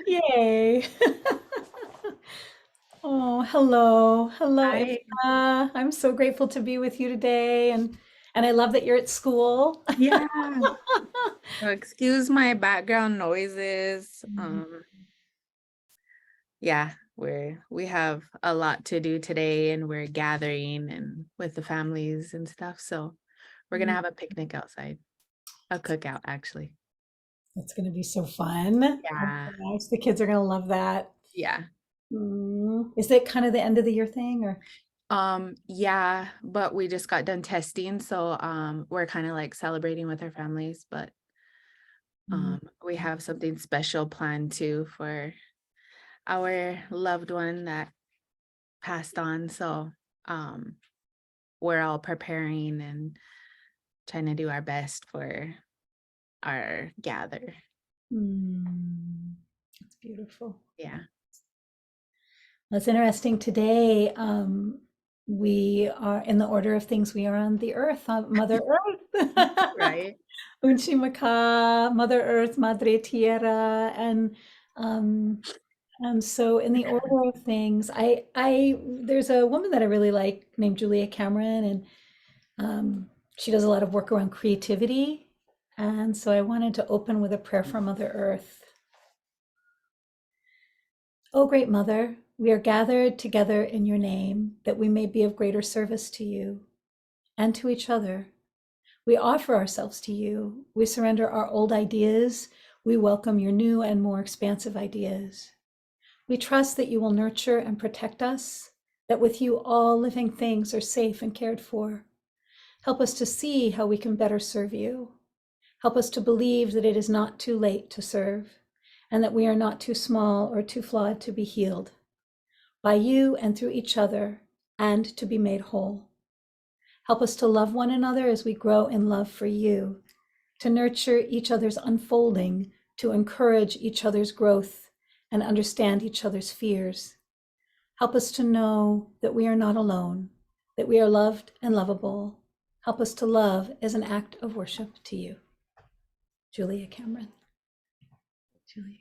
Yay. Oh, hello. Hello, Hi. Isa. I'm so grateful to be with you today and I love that you're at school. Yeah. So excuse my background noises. Yeah, we have a lot to do today and we're gathering and with the families and stuff. So we're gonna Mm, have a picnic outside, a cookout actually. That's going to be so fun. Oh Yeah. my gosh, the kids are going to love that. Yeah. Is it kind of the end of the year thing or? Yeah, but we just got done testing, so we're kind of like celebrating with our families, but Mm, we have something special planned too for our loved one that passed on. So um we're all preparing and trying to do our best for our gather. mm, that's beautiful. Yeah. That's interesting. Today, we are in the order of things. We are on the earth, Mother Earth. Right. Unci, Maka, Mother Earth, Madre, Tierra, um, and so in the order of things, there's a woman that I really like named Julia Cameron, and she does a lot of work around creativity. And so I wanted to open with a prayer for Mother Earth. O great Mother, we are gathered together in your name that we may be of greater service to you and to each other. We offer ourselves to you. We surrender our old ideas. We welcome your new and more expansive ideas. We trust that you will nurture and protect us, that with you all living things are safe and cared for. Help us to see how we can better serve you. Help us to believe that it is not too late to serve, and that we are not too small or too flawed to be healed by you and through each other, and to be made whole. Help us to love one another as we grow in love for you, to nurture each other's unfolding, to encourage each other's growth, and understand each other's fears. Help us to know that we are not alone, that we are loved and lovable. Help us to love as an act of worship to you. Julia Cameron. Julia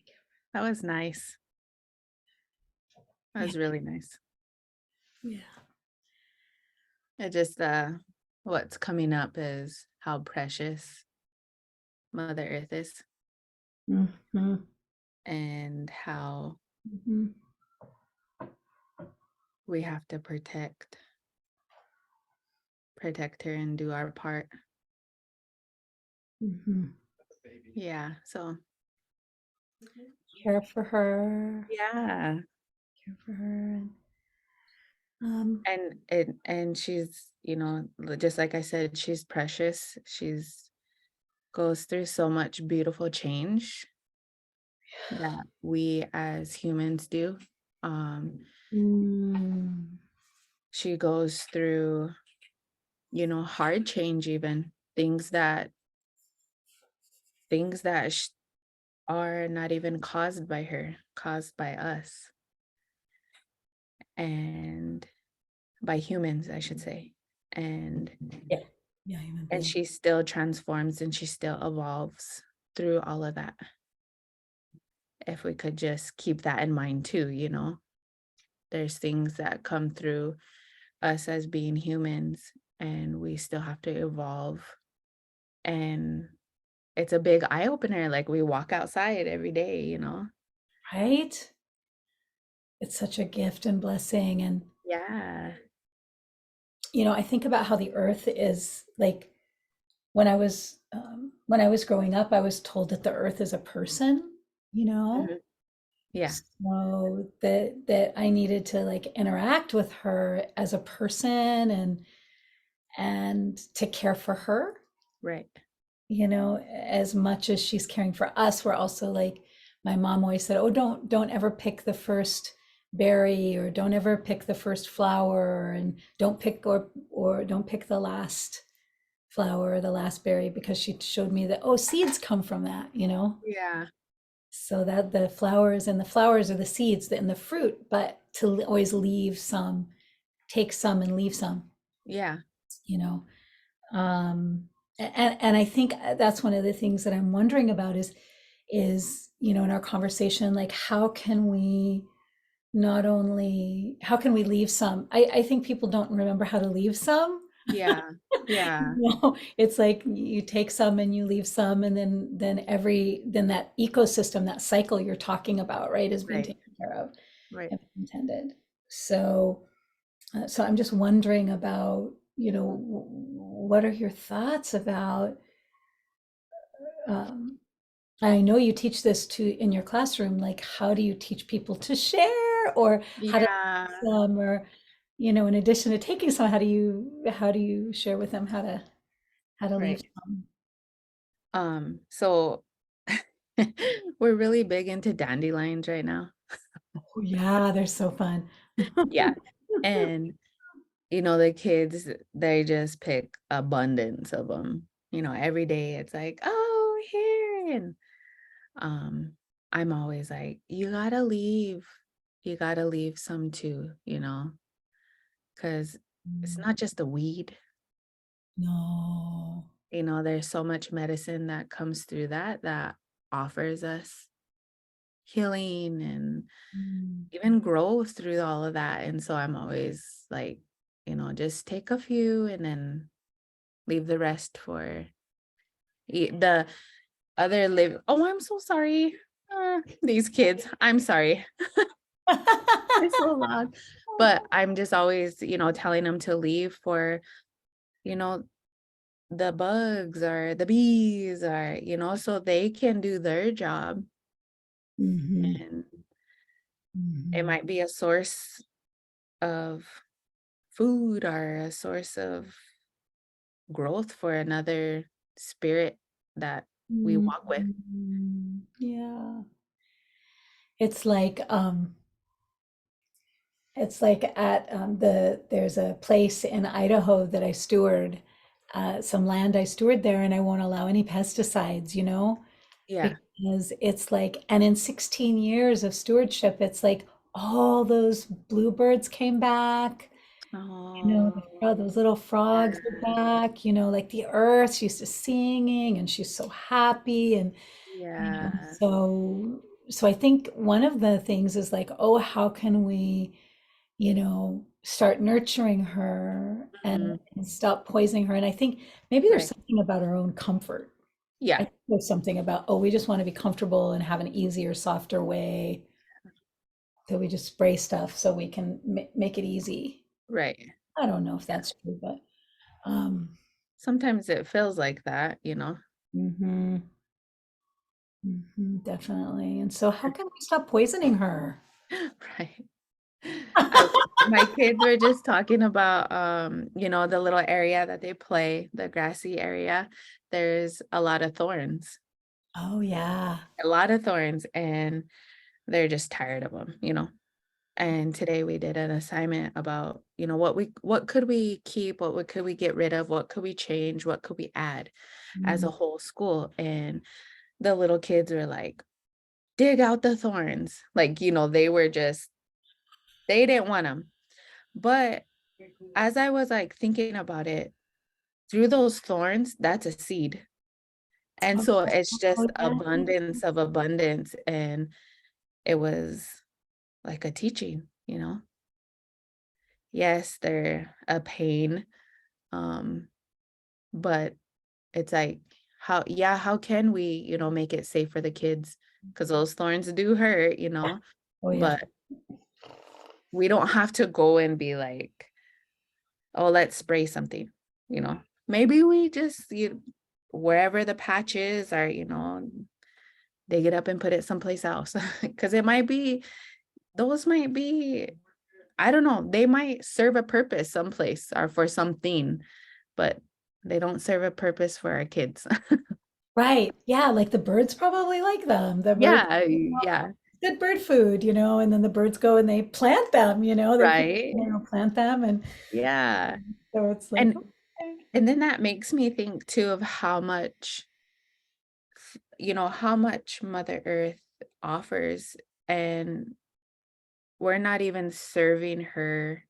That was nice. That Cameron. was really nice. Yeah. It just what's coming up is how precious Mother Earth is Yeah. Hmm. and how Hmm. we have to protect her and do our part. Hmm. Yeah. So Care for her. yeah. Care for her. Um, And she's, just like I said, she's precious. She's goes through so much beautiful change that we as humans do. Um, mm, she goes through, hard change, even things that are not even caused by her, caused by us and by humans, I should say. And yeah. Yeah, human and being. she still transforms and she still evolves through all of that. If we could just keep that in mind too, there's things that come through us as being humans and we still have to evolve. And it's a big eye opener. Like we walk outside every day. Right? It's such a gift and blessing. And, Yeah. I think about how the earth is like when I was growing up, I was told that the earth is a person, you know? Mhm. Yeah. So that I needed to like interact with her as a person and to care for her, Right. as much as she's caring for us. We're also like my mom always said, "Oh, don't ever pick the first berry or don't ever pick the first flower and don't pick or don't pick the last flower or the last berry," because she showed me that seeds come from that. Yeah. So that the flowers and the flowers are the seeds in the fruit, but to always leave some, take some and leave some, Yeah. you know. Um, And I think that's one of the things that I'm wondering about is, in our conversation, like how can we not only how can we leave some? I think people don't remember how to leave some. Yeah. Yeah. It's like you take some and you leave some, and then that ecosystem, that cycle you're talking about, right, is being Right. taken care of Right. and intended. So, so I'm just wondering about, what are your thoughts about? Um, I know you teach this to in your classroom. Like, how do you teach people to share, or how to Yeah. some, or in addition to taking some, how do you share with them how to leave Right. some? So we're really big into dandelions right now. Oh yeah, they're so fun. Yeah. And the kids, they just pick abundance of them. Every day it's like, oh, here. And um, I'm always like, you gotta leave. You gotta leave some too, because it's Mm, not just a weed. no. There's so much medicine that comes through that offers us healing and Mm, even growth through all of that. And so I'm always like, just take a few and then leave the rest for the other live. Oh, I'm so sorry. These kids, I'm sorry. They're so loud. But I'm just always, telling them to leave for, you know, the bugs or the bees or, so they can do their job. Mhm, And it mhm, might be a source of food or a source of growth for another spirit that we walk with. yeah. It's like at there's a place in Idaho that I steward, some land I steward there, and I won't allow any pesticides, Yeah. because it's like, and in 16 years of stewardship, it's like all those bluebirds came back. Those little frogs Yeah. are back, like the earth, she's just singing and she's so happy. And, Yeah. so I think one of the things is like, oh, how can we, start nurturing her Mhm. and stop poisoning her? And I think maybe there's Right. something about our own comfort. I Yeah. think there's something about, oh, we just want to be comfortable and have an easier, softer way. So we just spray stuff so we can make it easy. Right. I don't know if that's true, but um, Sometimes it feels like that. mhm, definitely. And so, how can we stop poisoning her? Right. I My kids were just talking about the little area that they play, the grassy area. There's a lot of thorns. Oh yeah. A lot of thorns, and they're just tired of them. And today we did an assignment about, what could we keep, could we get rid of, what could we change, what could we add as Mm, a whole school. And the little kids were like, dig out the thorns. Like, they didn't want them. But as I was like thinking about it, through those thorns, that's a seed. And oh, so it's oh, just yeah. abundance of abundance. And it was like a teaching. Yes, they're a pain. Um, but it's like, how can we, make it safe for the kids? Because those thorns do hurt. Oh yeah. But we don't have to go and be like, oh, let's spray something. Maybe we just wherever the patch is, or dig it up and put it someplace else. Because those might be, I don't know, they might serve a purpose someplace or for something, but they don't serve a purpose for our kids. Right. Yeah. Like the birds probably like them. The birds, Yeah, yeah, good bird food, and then the birds go and they plant them, they right. plant them. And Yeah. so it's like, And okay. and then that makes me think too of how much Mother Earth offers, and we're not even serving her.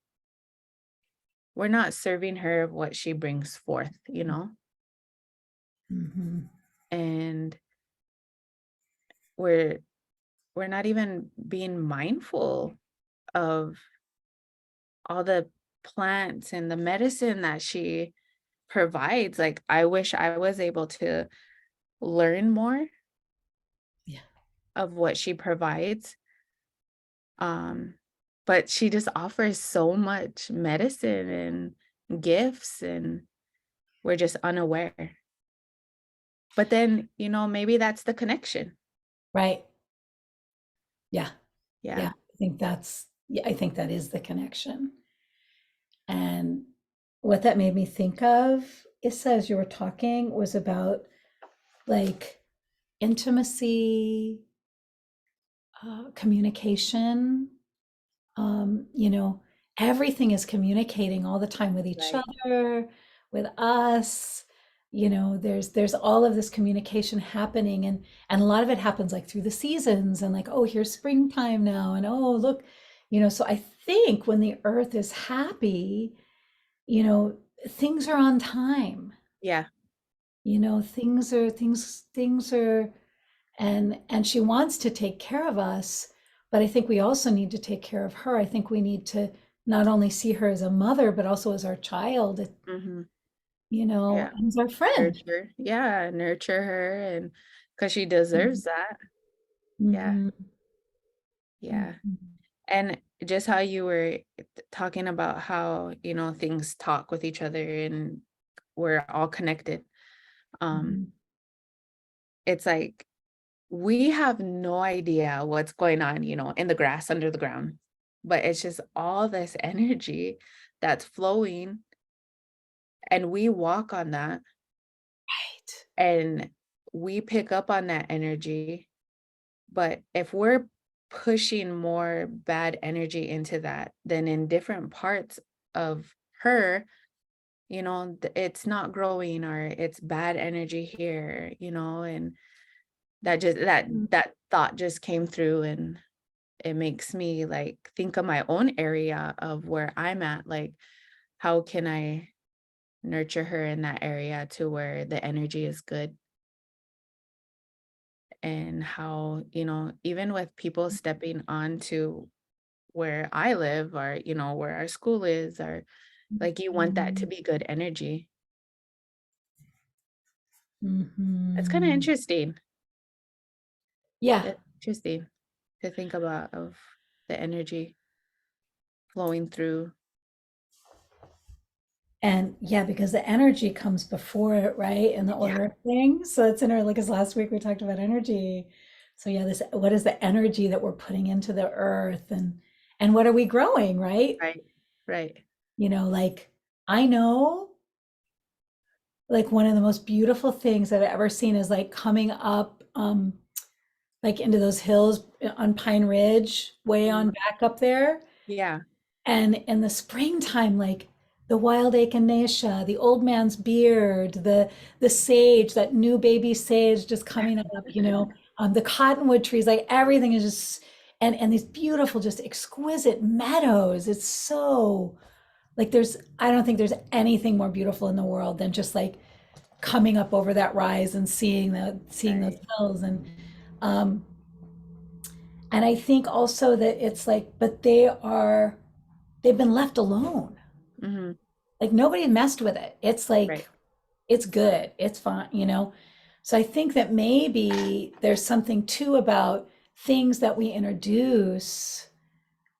We're not serving her of what she brings forth. Mhm. and we're we're not even being mindful of all the plants and the medicine that she provides. Like, I wish I was able to learn more Yeah. of what she provides. Um, but she just offers so much medicine and gifts, and we're just unaware. But then, maybe that's the connection. Right. Yeah. Yeah. Yeah. I think that is the connection. And what that made me think of, Issa, as you were talking, was about like intimacy, communication. You know, everything is communicating all the time with each Right. other, with us. There's all of this communication happening, and a lot of it happens like through the seasons, and like, oh, here's springtime now, and oh, look, so I think when the earth is happy, things are on time. Yeah. Things are, and she wants to take care of us, but I think we also need to take care of her. I think we need to not only see her as a mother but also as our child, Hmm. Yeah. and as our friend. Nurture. Yeah. Nurture her, and because she deserves that. Yeah. Mhm. Yeah. Mhm. And just how you were talking about how, things talk with each other and we're all connected. Um, Mhm. it's like we have no idea what's going on, in the grass under the ground, but it's just all this energy that's flowing, and we walk on that, Right. and we pick up on that energy. But if we're pushing more bad energy into that, then in different parts of her, it's not growing, or it's bad energy here, and that thought just came through, and it makes me like think of my own area of where I'm at. Like, how can I nurture her in that area to where the energy is good? And how, even with people stepping on to where I live, or, where our school is, or like, you want that to Mhm. be good energy. It's kind of Mhm. interesting. Yeah. It's interesting to think about of the energy flowing through. And yeah, because the energy comes before it, right? In the Yeah. order of things. So it's in our, like, as last week we talked about energy. So yeah, this, what is the energy that we're putting into the earth, and what are we growing, right? Right. Right. Like, I know, like, one of the most beautiful things that I've ever seen is like coming up, like into those hills on Pine Ridge, way on Mhm. back up there. Yeah. And in the springtime, like the wild echinacea, the old man's beard, the sage, that new baby sage just coming up, the cottonwood trees, like everything is just, and these beautiful, just exquisite meadows. It's so like, I don't think there's anything more beautiful in the world than just like coming up over that rise and seeing those Right. hills. Um and I think also that it's like, but they've been left alone. Hmm. Like, nobody messed with it. It's Right. like, it's good. It's fine. So I think that maybe there's something too about things that we introduce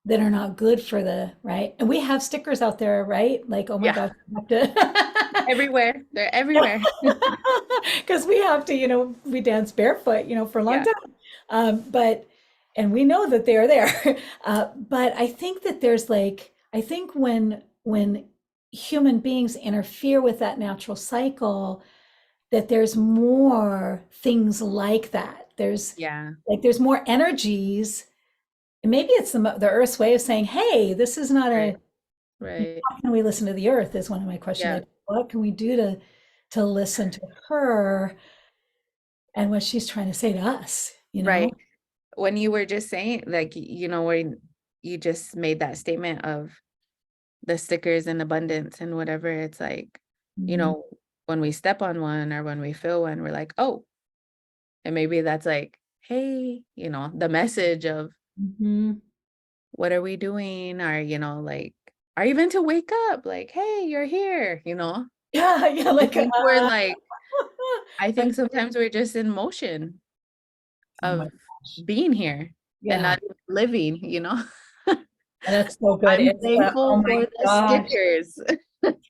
that are not good for the, right? And we have stickers out there, right? Like, oh my Yeah. gosh, we have to Everywhere. They're everywhere. because we have to, we dance barefoot, for a long Yeah. time. But and we know that they are there. But I think that there's like, I think when human beings interfere with that natural cycle, that there's more things like that. Yeah. There's more energies. And maybe it's the Earth's way of saying, hey, this is not Right. a, Right. how can we listen to the Earth is one of my questions. Yeah. Like, what can we do to listen to her and what she's trying to say to us? Right. When you were just saying, like, when you just made that statement of the stickers and abundance and whatever, it's like, you Mhm. know, when we step on one or when we feel one, we're like, oh, and maybe that's like, hey, the message of Mhm. what are we doing? Or, like, or even to wake up, like, hey, you're here. Yeah, yeah, I like, think we're like, I I'm think sometimes we're just in motion oh my of gosh. being here and Yeah, not even living. that's so good. I'm It's the oh thankful my for the gosh. stickers.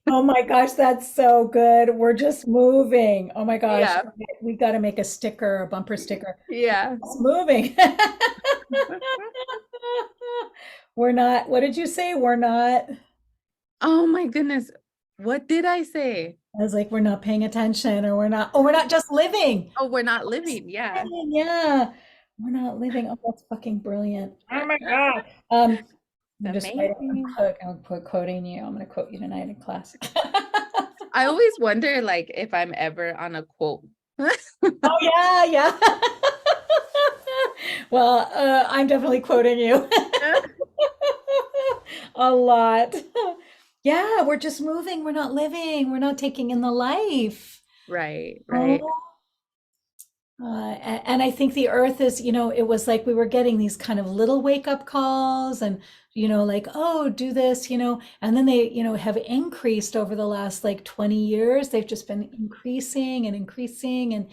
Oh my gosh, that's so good. We're just moving. Oh my gosh. Yeah, We got to make a sticker, a bumper sticker. yeah. It's moving. We're not, what did you say? We're not, Oh my goodness. What did I say? I was like, we're not paying attention or we're not, oh, we're not just living. Oh, we're not Just living. Yeah. living, yeah. We're not living. Oh, that's fucking brilliant. Oh my God. It's I'm just writing, amazing. I'm quoting you. I'm going to quote you tonight in class. I always wonder, like, if I'm ever on a quote. Oh yeah, yeah. Well, I'm definitely quoting you a lot. Yeah, we're just moving. We're not living. We're not taking in the life. Right, right, Oh, and I think the earth is, it was like we were getting these kind of little wake up calls and, like, oh, do this, and then they, have increased over the last like 20 years. They've just been increasing and increasing.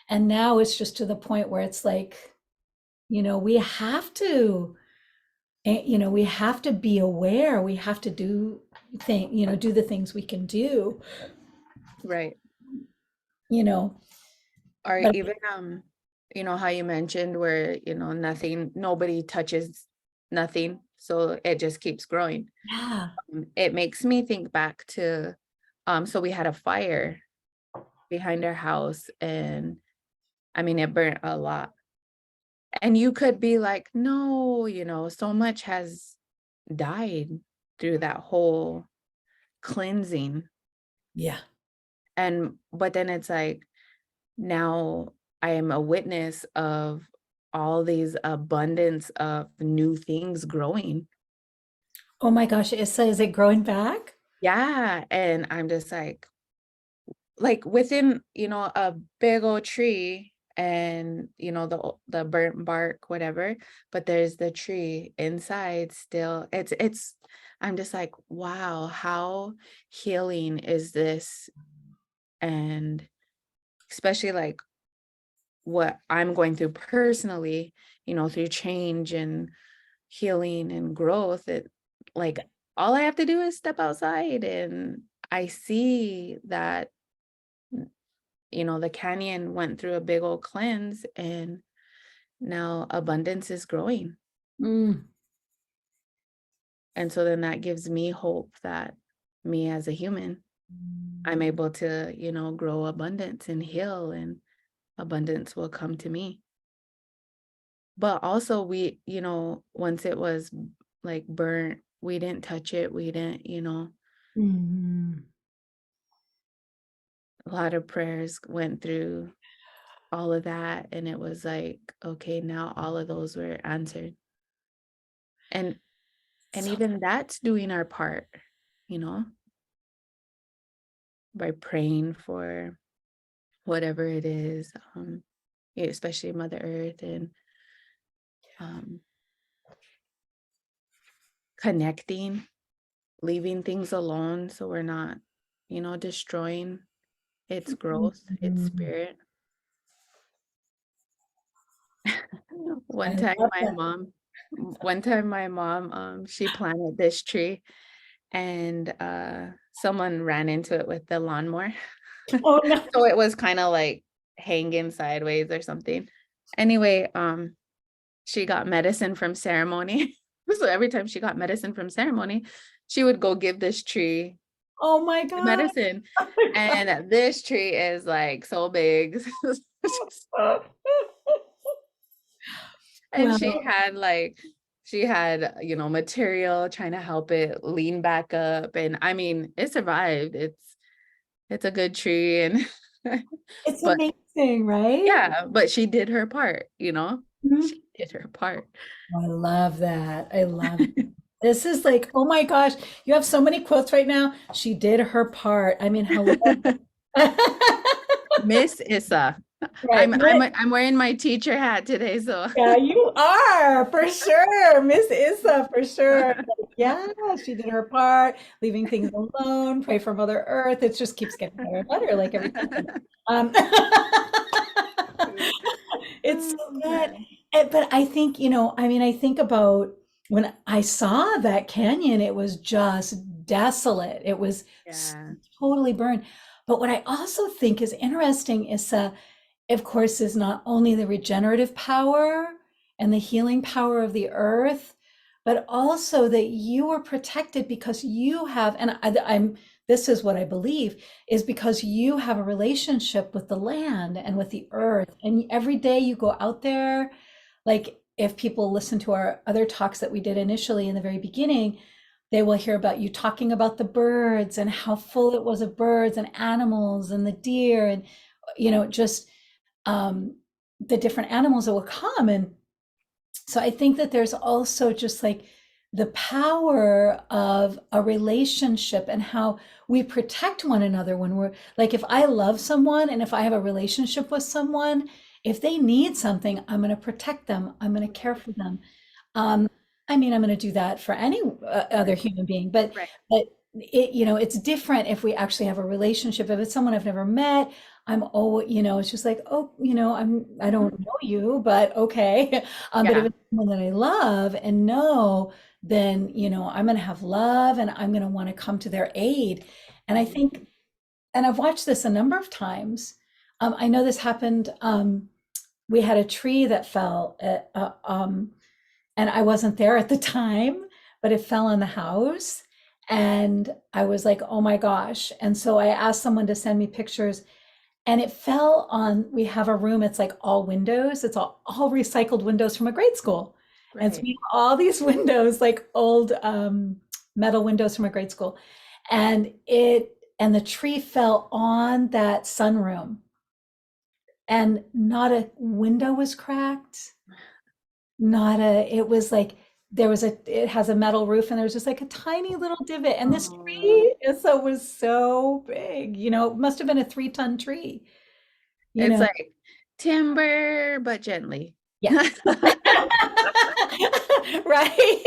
And now it's just to the point where it's like, we have to, we have to be aware. We have to do the things we can do, right. you know, Or but even how you mentioned where, nobody touches nothing, so it just keeps growing. yeah. It makes me think back to so we had a fire behind our house, and I mean it burnt a lot. And you could be like, no, so much has died through that whole cleansing. Yeah. And but then it's like, now I am a witness of all these abundance of new things growing. Oh my gosh, is it growing back? Yeah. And I'm just like within, a big old tree and, the burnt bark, whatever, but there's the tree inside still. I'm just like, wow, how healing is this? And especially like what I'm going through personally, through change and healing and growth, like all I have to do is step outside and I see that, the canyon went through a big old cleanse and now abundance is growing. Mm. And so then that gives me hope that me as a human, I'm able to, grow abundance and heal, and abundance will come to me. But also we, once it was like burnt, we didn't touch it. We didn't, Mhm. a lot of prayers went through all of that. And it was like, okay, now all of those were answered. And So even that's doing our part, you know, by praying for whatever it is, especially Mother Earth, and um, connecting, leaving things alone so we're not, destroying its growth, its Mhm. spirit. I One time love my that. mom, she planted this tree, and someone ran into it with the lawnmower. Oh no. So it was kind of like hanging sideways or something. Anyway, she got medicine from ceremony. So every time she got medicine from ceremony, she would go give this tree Oh my the God. medicine. Oh my God. And this tree is like so big. And Well, she had, material trying to help it lean back up. And I mean, it survived. It's a good tree. And it's but amazing, right? yeah, but she did her part. Mhm. She did her part. I love that. I love it. This is like, oh my gosh, you have so many quotes right now. She did her part. I mean, hello. Miss Issa. Right. I'm wearing my teacher hat today, so Yeah, you are for sure. Miss Issa for sure. Yeah, she did her part, leaving things alone, pray for Mother Earth. It just keeps getting better and better, like every time. Um, it's so Oh, good. man. But I think, I mean, I think about when I saw that canyon, it was just desolate. It was Yeah. totally burned. But what I also think is interesting is of course, is not only the regenerative power and the healing power of the earth, but also that you are protected because you have, and this is what I believe, is because you have a relationship with the land and with the earth. And every day you go out there, like if people listen to our other talks that we did initially in the very beginning, they will hear about you talking about the birds and how full it was of birds and animals and the deer and, just um, the different animals that will come. And so I think that there's also just like the power of a relationship and how we protect one another when we're like, if I love someone and if I have a relationship with someone, if they need something, I'm going to protect them. I'm going to care for them. Um, I mean, I'm going to do that for any other Right. human being, but Right. it's different if we actually have a relationship. If it's someone I've never met, it's just like, oh, I Mhm. don't know you, but okay. But if Yeah. it's someone that I love and know, then I'm going to have love and I'm going to want to come to their aid. And I Mhm. think, and I've watched this a number of times. I know this happened. We had a tree that fell and I wasn't there at the time, but it fell in the house. And I was like, oh my gosh. And so I asked someone to send me pictures, and it fell on, we have a room, it's like all windows, it's all recycled windows from a grade school. And so Right. we have all these windows, like old metal windows from a grade school. And the tree fell on that sunroom, and not a window was cracked. Not a, it was like it has a metal roof and there was just like a tiny little divot. And this Oh, tree was so big, it must have been a 3-ton tree, you it's know. like timber, but gently. Yeah. Right.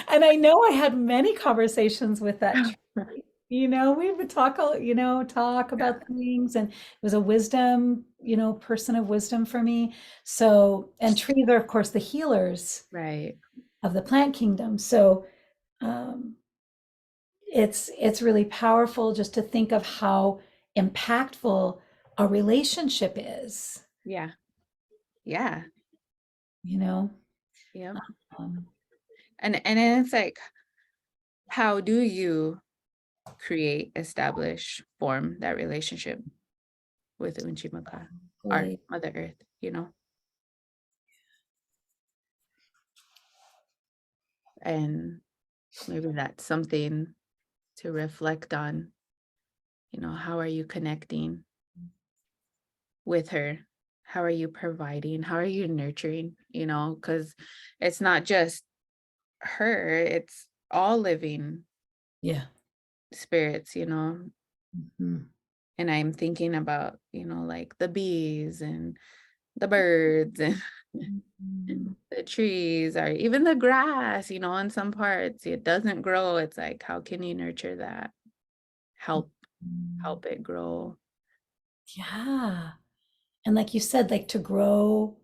And I know I had many conversations with that tree. We would talk Yeah. about things, and it was a wisdom, person of wisdom for me. So, and trees are, of course, the healers Right. of the plant kingdom. So, um, it's really powerful just to think of how impactful a relationship is, Yeah. Yeah. you know. Yep. Um, And then it's like, how do you create, establish, form that relationship with Unchi Maka, our really, Mother Earth? And maybe that's something to reflect on. How are you connecting with her? How are you providing? How are you nurturing? Because it's not just her, it's all living yeah. spirits. Mhm. And I'm thinking about, like the bees and the birds and Mhm. the trees or even the grass, in some parts it doesn't grow. It's like, how can you nurture that? Help Mhm. help it grow. Yeah. And like you said, like to grow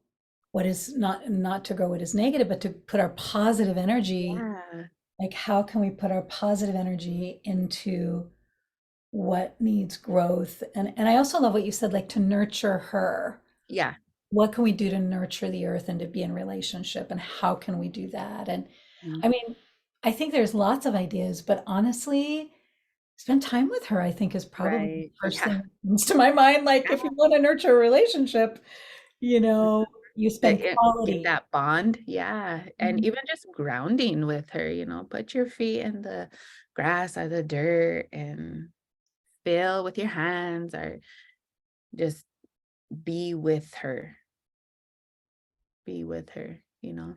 what is not to grow what is negative, but to put our positive energy, Yeah. like how can we put our positive energy into what needs growth? And I also love what you said, like to nurture her. Yeah. What can we do to nurture the earth and to be in relationship, and how can we do that? And Mhm. I mean, I think there's lots of ideas, but honestly, spend time with her, I think, is probably the Right. first Yeah. thing that comes to my mind. Like if you want to nurture a relationship, you spend Get quality. that bond. Yeah. And Mhm. even just grounding with her, put your feet in the grass or the dirt and feel with your hands or just be with her. Be with her. Yeah,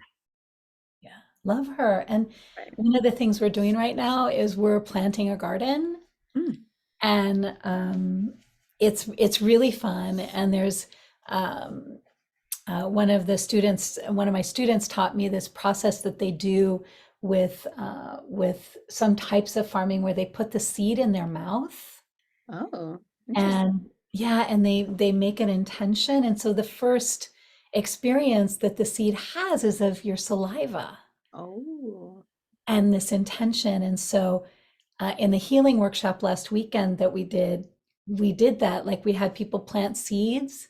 love her. And Right. one of the things we're doing right now is we're planting a garden. Mm. And it's really fun. And there's um, one of my students taught me this process that they do with some types of farming where they put the seed in their mouth. Oh, interesting. And yeah, and they make an intention. And so the first experience that the seed has is of your saliva Oh, and this intention. And so in the healing workshop last weekend that we did that. Like we had people plant seeds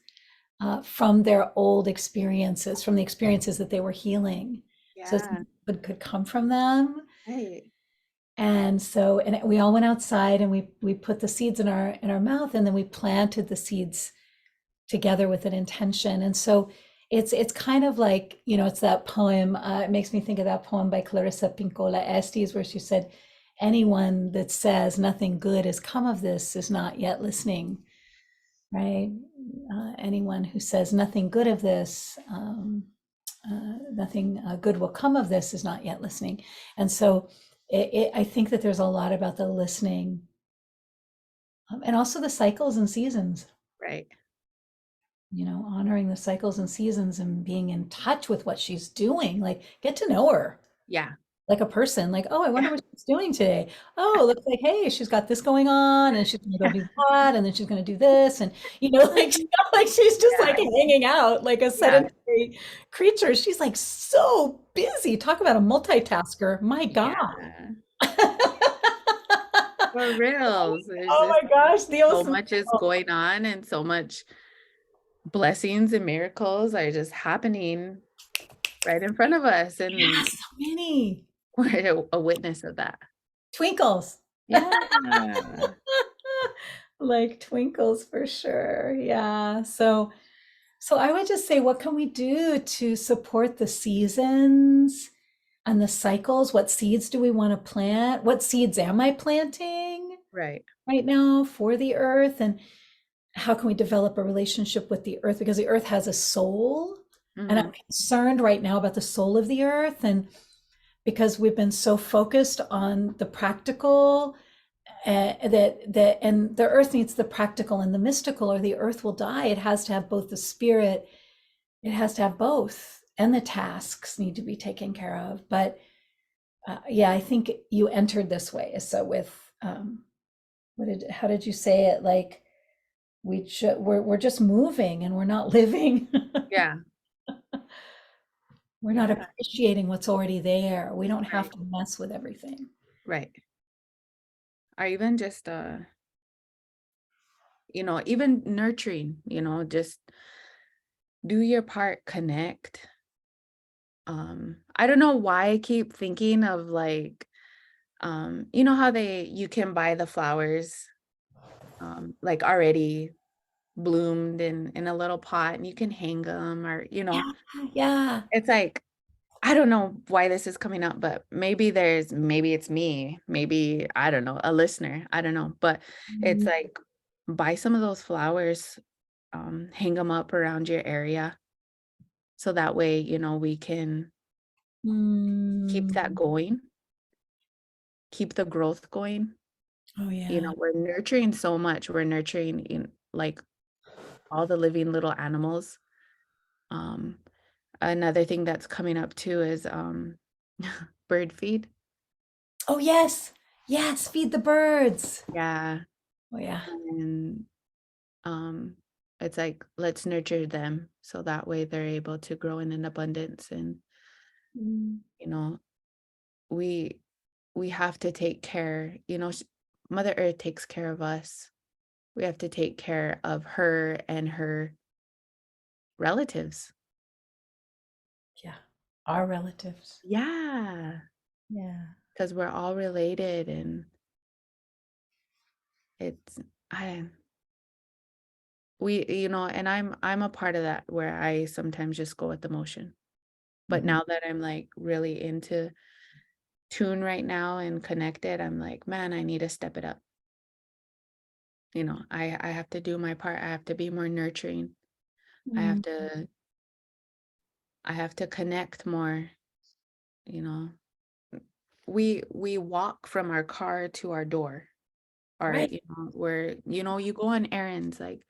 from their old experiences, from the experiences that they were healing. So yeah, it could come from them. right. And so, and we all went outside and we put the seeds in our mouth, and then we planted the seeds together with an intention. And so it's kind of like, you know, it's that poem. It makes me think of that poem by Clarissa Pinkola Estes, where she said, anyone that says nothing good has come of this is not yet listening, right? Anyone who says nothing good of this, nothing good will come of this is not yet listening. And so I think that there's a lot about the listening, and also the cycles and seasons, Right. you know, honoring the cycles and seasons and being in touch with what she's doing. Like, get to know her Yeah. like a person. Like, oh, I wonder Yeah. what she's doing today. Oh, looks like, hey, she's got this going on, and she's gonna go do that, and then she's gonna do this, and you know, like, like she's just like Yeah. hanging out like a Yeah. sedentary creature. She's like so busy. Talk about a multitasker. My God. Yeah. For reals. There's Oh just my gosh, so Dios much is mío. going on and so much blessings and miracles are just happening right in front of us. Yeah, And so many we're a witness of that. twinkles. Yeah. Like twinkles for sure. Yeah. So I would just say, what can we do to support the seasons and the cycles? What seeds do we want to plant? What seeds am I planting Right. right now for the earth? And how can we develop a relationship with the earth? Because the earth has a soul. And I'm Hmm. concerned right now about the soul of the earth. And because we've been so focused on the practical, and the earth needs the practical and the mystical, or the earth will die. It has to have both the spirit, it has to have both, and the tasks need to be taken care of. But yeah, I think you entered this way. So with how did you say it? Like we're just moving and we're not living. Yeah. We're not Yeah. appreciating what's already there. We don't have Right. to mess with everything. Right. Or even just even nurturing, just do your part, connect. I don't know why I keep thinking of like, you know how you can buy the flowers like already bloomed in a little pot and you can hang them, or Yeah, yeah. it's like, I don't know why this is coming up, but maybe it's me, maybe, I don't know, a listener, I don't know, but it's Mm, like, buy some of those flowers, hang them up around your area, so that way, we can keep that mm. going, keep the growth going. Oh yeah. We're nurturing so much. We're nurturing like all the living little animals. Um, Another thing that's coming up too is bird feed. Oh yes. Yes, feed the birds. Yeah. Oh yeah. And um it's like, let's nurture them so that way they're able to grow in an abundance. And Mm. you know we we have to take care, Mother Earth takes care of us. We have to take care of her and her relatives. Yeah. Our relatives. Yeah, Yeah. because we're all related. And it's I we and I'm a part of that, where I sometimes just go with the motion. But Mhm. now that I'm like really into tune right now and connected, I'm like, man, I need to step it up. I have to do my part. I have to be more nurturing. I have Mm. to I have to connect more, you know. We walk from our car to our door, or, Right. where, you go on errands, like,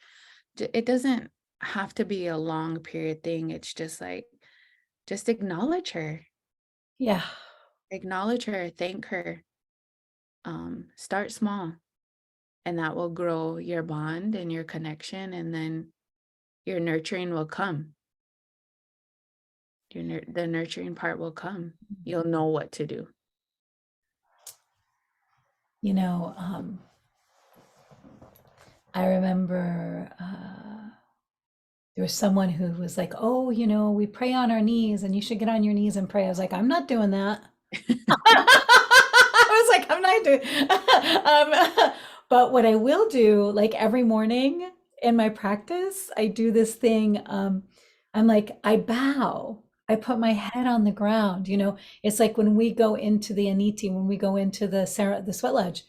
it doesn't have to be a long period thing. It's just like, just Yeah. acknowledge her, thank her, start small, and that will grow your bond and your connection, and then your nurturing will come. The nurturing part will come. You'll know what to do. You know, I remember there was someone who was like, "Oh, we pray on our knees, and you should get on your knees and pray." I was like, "I'm not doing that." I was like, "I'm not doing." But what I will do, like every morning in my practice, I do this thing. I'm like, I bow. I put my head on the ground. It's like when we go into the Aniti, when we go into the sweat lodge,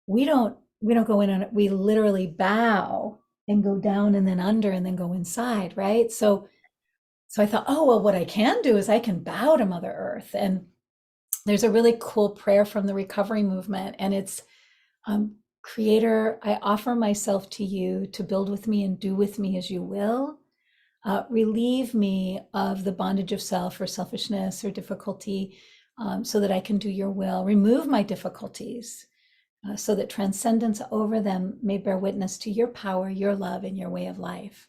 we don't go in on it. We literally bow and go down and then under and then go inside, right? So I thought, oh well, what I can do is I can bow to Mother Earth. And there's a really cool prayer from the recovery movement, and it's Creator, I offer myself to you to build with me and do with me as you will. Relieve me of the bondage of self or selfishness or difficulty, so that I can do your will. Remove my difficulties, so that transcendence over them may bear witness to your power, your love, and your way of life.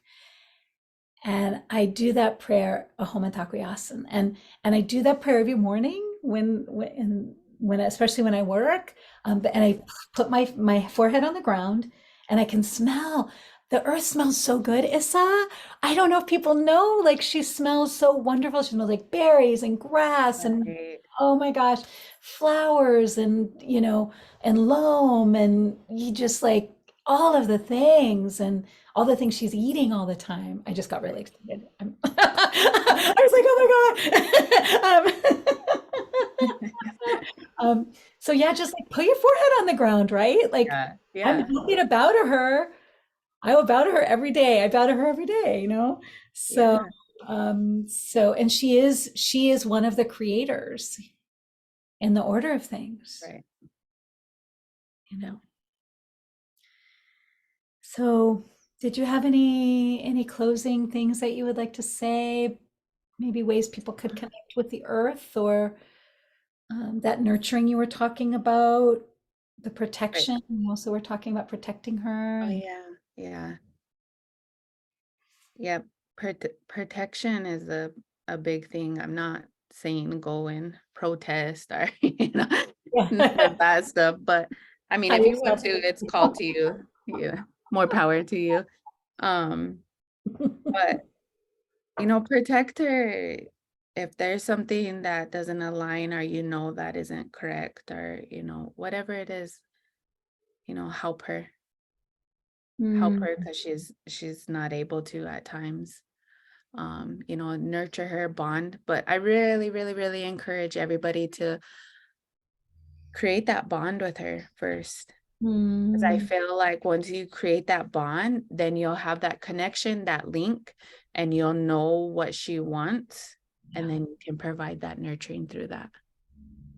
And I do that prayer, Ahoma Takuyasan, and I do that prayer every morning when especially when I work, and I put my forehead on the ground, and I can smell. The earth smells so good, Issa. I don't know if people know, like she smells so wonderful. She smells like berries and grass and Right. oh my gosh, flowers and loam, and you just like all of the things and all the things she's eating all the time. I just got really excited. I was like, oh my God. So yeah, just like put your forehead on the ground, right? Like Yeah. I'm Yeah. happy to bow to her. I will bow to her every day. I bow to her every day. So Yeah. and she is one of the creators in the order of things, Right. you Yep. know. So did you have any closing things that you would like to say? Maybe ways people could connect with the earth, or that nurturing you were talking about, the Right. protection. We also were talking about protecting her. Oh And yeah. Yeah. Yep. Protection is a big thing. I'm not saying go and protest or none yeah. of that stuff, but I mean, Hide if you want yourself. to, it's called to you. Yeah, more power to you. Um, but protect her if there's something that doesn't align, or that isn't correct, or whatever it is, help her. Help Mm, her because she's not able to at times. Nurture her bond. But I really, really, really encourage everybody to create that bond with her first. Because I mm, feel like once you create that bond, then you'll have that connection, that link, and you'll know what she wants. yeah. And then you can provide that nurturing through that.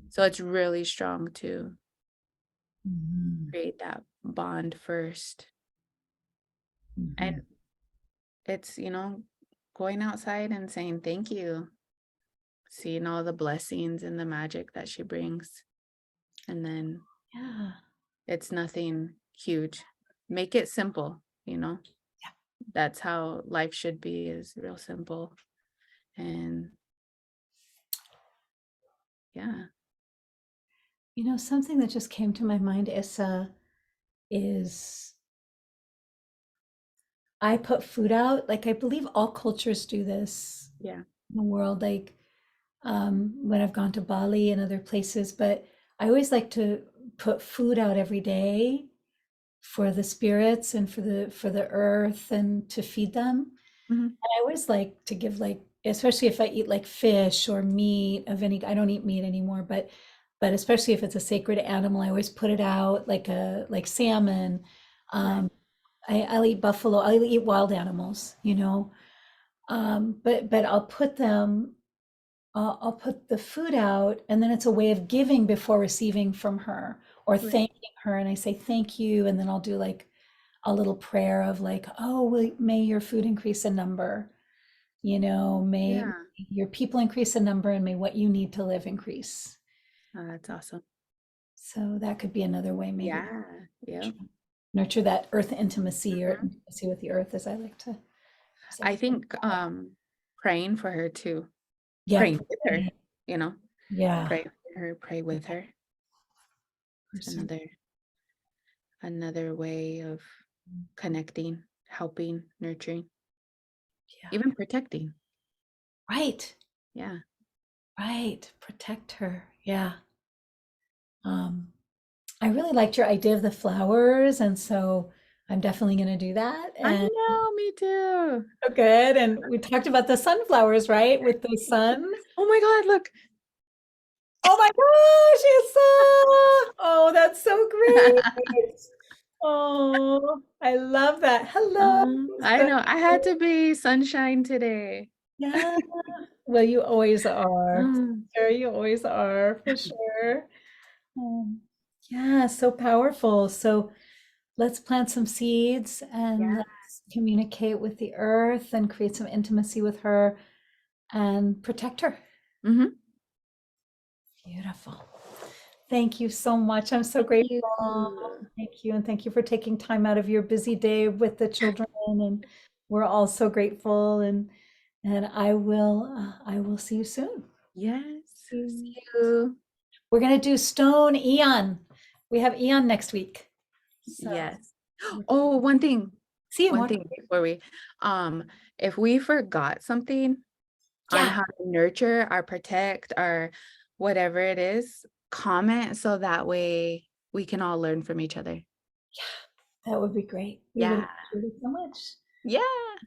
So it's really strong to Mhm, create that bond first. And mhm. it's, going outside and saying thank you, seeing all the blessings and the magic that she brings. And then Yeah. it's nothing huge. Make it simple. Yeah. That's how life should be, is real simple. And yeah. Something that just came to my mind, Issa, is I put food out. Like I believe all cultures do this Yeah. in the world. Like when I've gone to Bali and other places, but I always like to put food out every day for the spirits and for the earth and to feed them. Mhm. And I always like to give like, especially if I eat like fish or meat of any, I don't eat meat anymore, but especially if it's a sacred animal, I always put it out like salmon. Right. Um, I'll eat buffalo. I'll eat wild animals. But I'll put the food out, and then it's a way of giving before receiving from her. or Right. thanking her, and I say thank you, and then I'll do like a little prayer of like, oh, may your food increase in number, may Yeah. your people increase in number, and may what you need to live increase. Oh, that's awesome. So that could be another way, maybe Yeah. Yeah. nurture that earth intimacy, or Mhm. intimacy with the earth, as I like to I say. think praying for her too. Yeah, Praying with her, you know. yeah, Pray for her, pray with her. It's another way of connecting, helping, nurturing, yeah, even protecting. right, Yeah. right. Protect her. Yeah. Um, I really liked your idea of the flowers, and so I'm definitely going to do that. I And know, me too. oh, good. And we talked about the sunflowers, right? With the sun. Oh my God, look. Oh my gosh, Issa! Oh, that's so great. Oh, I love that. Hello, I Issa. know. I had to be sunshine today. Yeah. Well, you always are. Mm, Sure, you always are, for sure. Yeah, so powerful. So let's plant some seeds and yeah. let's communicate with the earth and create some intimacy with her and protect her. Hmm. Beautiful. Thank you so much. I'm so Thank grateful. you. Thank you. And thank you for taking time out of your busy day with the children. And we're all so grateful. And I will see you soon. Yes. Mm. See you. We're gonna do Stone Eon. We have Eon next week. So Yes. Oh, one thing. see you One more. thing before we, um, if we forgot something on Yeah, how to nurture or protect or whatever it is, comment so that way we can all learn from each other. that would be great. We would Yeah. appreciate it so much. Yeah.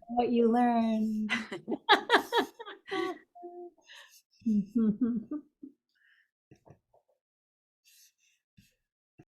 What you learned.